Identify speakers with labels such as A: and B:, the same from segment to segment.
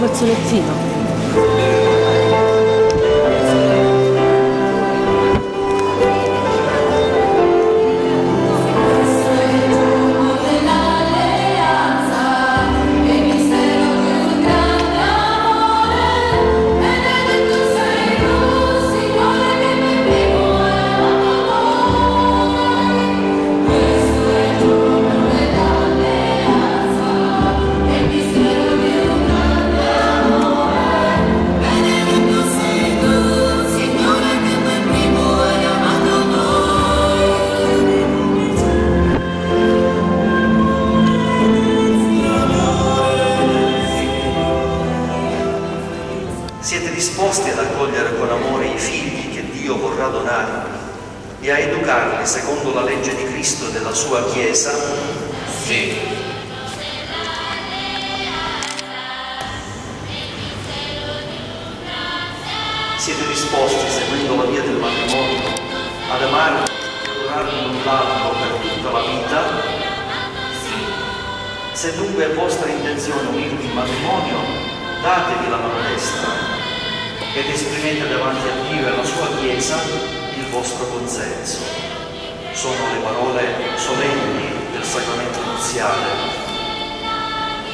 A: un bazzolettino.
B: Siete disposti ad accogliere con amore i figli che Dio vorrà donarvi e a educarli secondo la legge di Cristo e della sua Chiesa?
C: Sì.
B: Siete disposti, seguendo la via del matrimonio, ad amarvi e adorarvi l'un l'altro per tutta la vita? Se dunque è vostra intenzione unirvi in matrimonio, datevi la mano destra ed esprimete davanti a Dio e alla sua Chiesa il vostro consenso. Sono le parole solenni del sacramento nuziale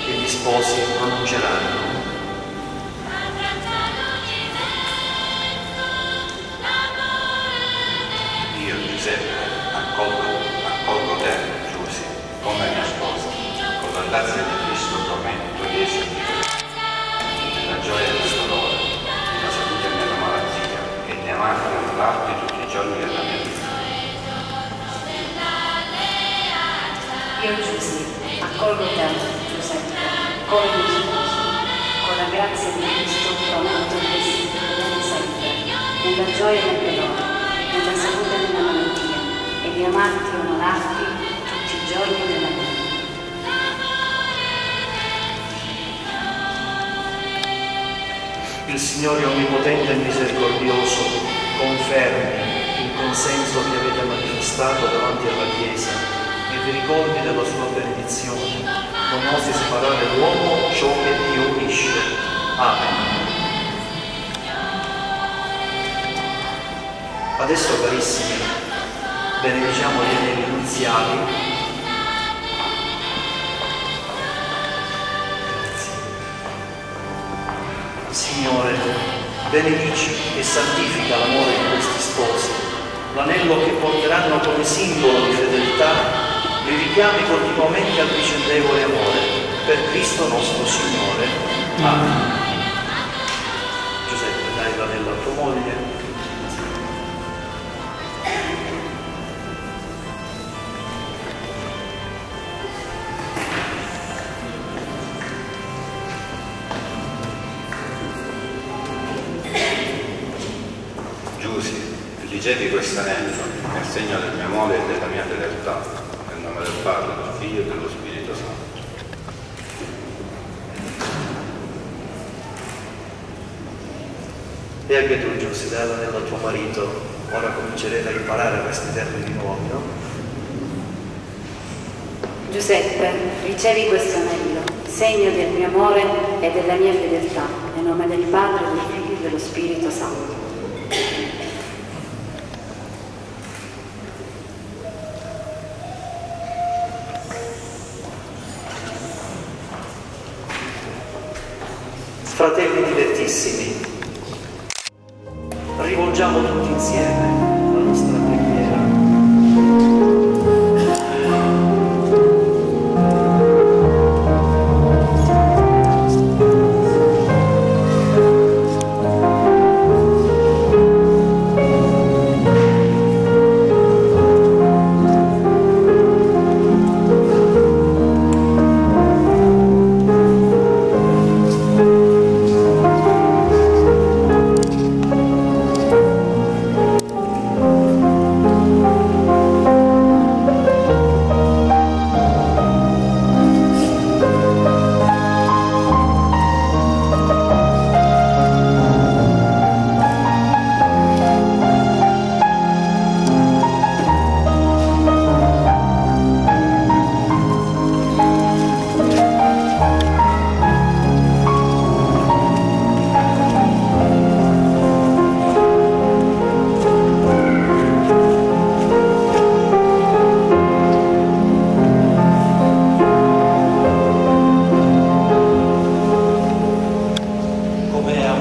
B: che gli sposi pronunceranno.
C: Io, Giuseppe, accolgo te, Giusy, come mia sposa, con la grazia di Cristo prometto di esserti nella gioia del dolore, nella salute e nella malattia, e di amarti e onorarti tutti i giorni della mia vita.
D: Io, Giusy, accolgo te, Giuseppe, come mio sposo, con la grazia di Cristo prometto di esserti fedele sempre, nella gioia e nel dolore, nella salute e nella malattia, e di amarti e onorarti tutti i giorni della mia vita.
B: Il Signore Onnipotente e Misericordioso confermi il consenso che avete manifestato davanti alla Chiesa e vi ricordi della sua benedizione. Non osi separare l'uomo ciò che Dio unisce. Amen. Adesso, carissimi, benediciamo gli anelli nuziali. Signore, benedici e santifica l'amore di questi sposi, l'anello che porteranno come simbolo di fedeltà, li richiami continuamente al vicendevole amore, per Cristo nostro Signore. Amen. Giuseppe, dai l'anello a tua moglie.
C: Ricevi questo anello nel segno del mio amore e della mia fedeltà, nel nome del Padre, del Figlio e dello Spirito Santo.
B: E anche tu, Giusy, dai l'anello a tuo marito. Ora comincerete a imparare questi termini nuovi, no?
D: Giuseppe, ricevi questo anello, segno del mio amore e della mia fedeltà, nel nome del Padre, del Figlio e dello Spirito Santo.
B: Fratelli dilettissimi, rivolgiamo tutti insieme la nostra preghiera.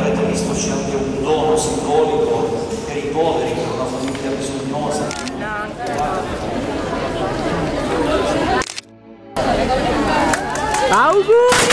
B: avrete visto c'è anche un dono simbolico per i poveri, per una famiglia bisognosa.
A: Auguri!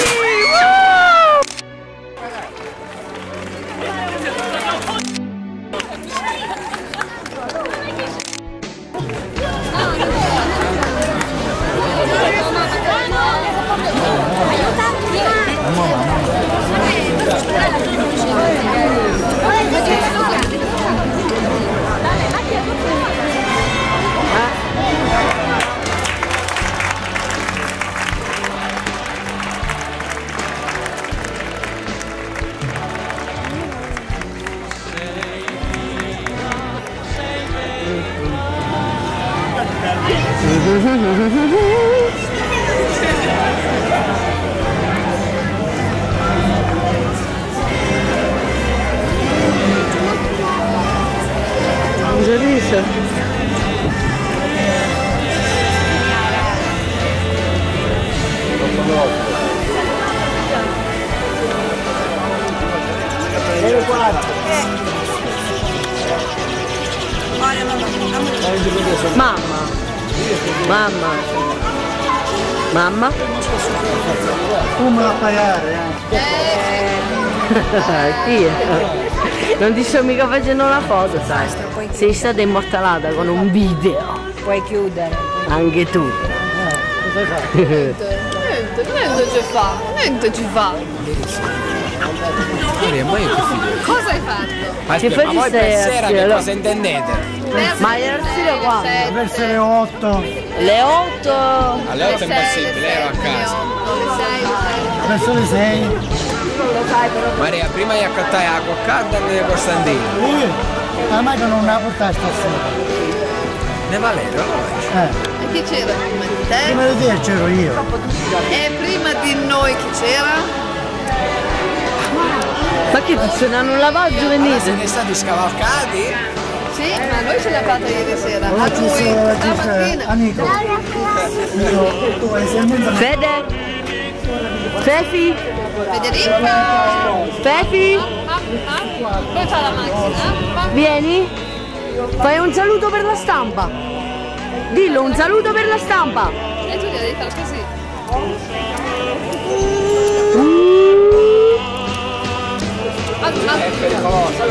A: Mamma?
E: Come a pagare?
A: Chi è? Non ti sto mica facendo una foto, sai? Sei stata immortalata con un video.
F: Puoi chiudere.
A: Anche tu.
E: Cosa fai?
F: Niente ci fa. Cosa hai fatto?
A: Ci fai
G: ma voi per sera che cosa intendete?
A: Ma ieri sera quando?
E: Verso le 8.
A: Le 8?
G: Alle 8 è impossibile, ero a casa.
E: Verso le 6.
G: Maria, prima di accattare la coccata e Costantino.
E: La macchina non la portare stasera.
G: Ne valero?
F: E chi c'era prima di te?
E: Prima di te c'ero io.
F: E prima di noi chi c'era?
A: Ma che se ne hanno un lavaggio venite?
G: Siete stati scavalcati?
F: Sì, ma noi ce l'ha fatta ieri sera. A
E: Oggi
F: lui,
E: sono la
F: stamattina.
E: amico. Tu hai sempre
A: Fede? Fefi?
F: Federico!
A: Fefi?
F: Poi fa la macchina.
A: Vieni? Fai un saluto per la stampa. Dillo, un saluto per la stampa.
F: E tu devi fare così.
G: È pericoloso.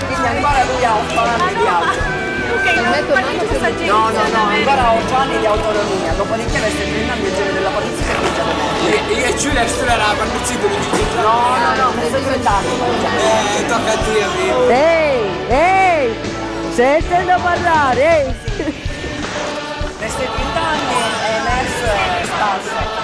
H: Quindi ancora lui ha 8 anni di auto. No, ancora 8 anni di autonomia, dopodiché resta il anni il genere della polizia che guida per me.
G: Io e Giulia studiamo la partita di Giulia.
H: No, questo è diventato.
G: Tocca a dirvi.
A: Ehi, sentendo parlare, ehi.
H: Questi 30 anni è emerso e sparso.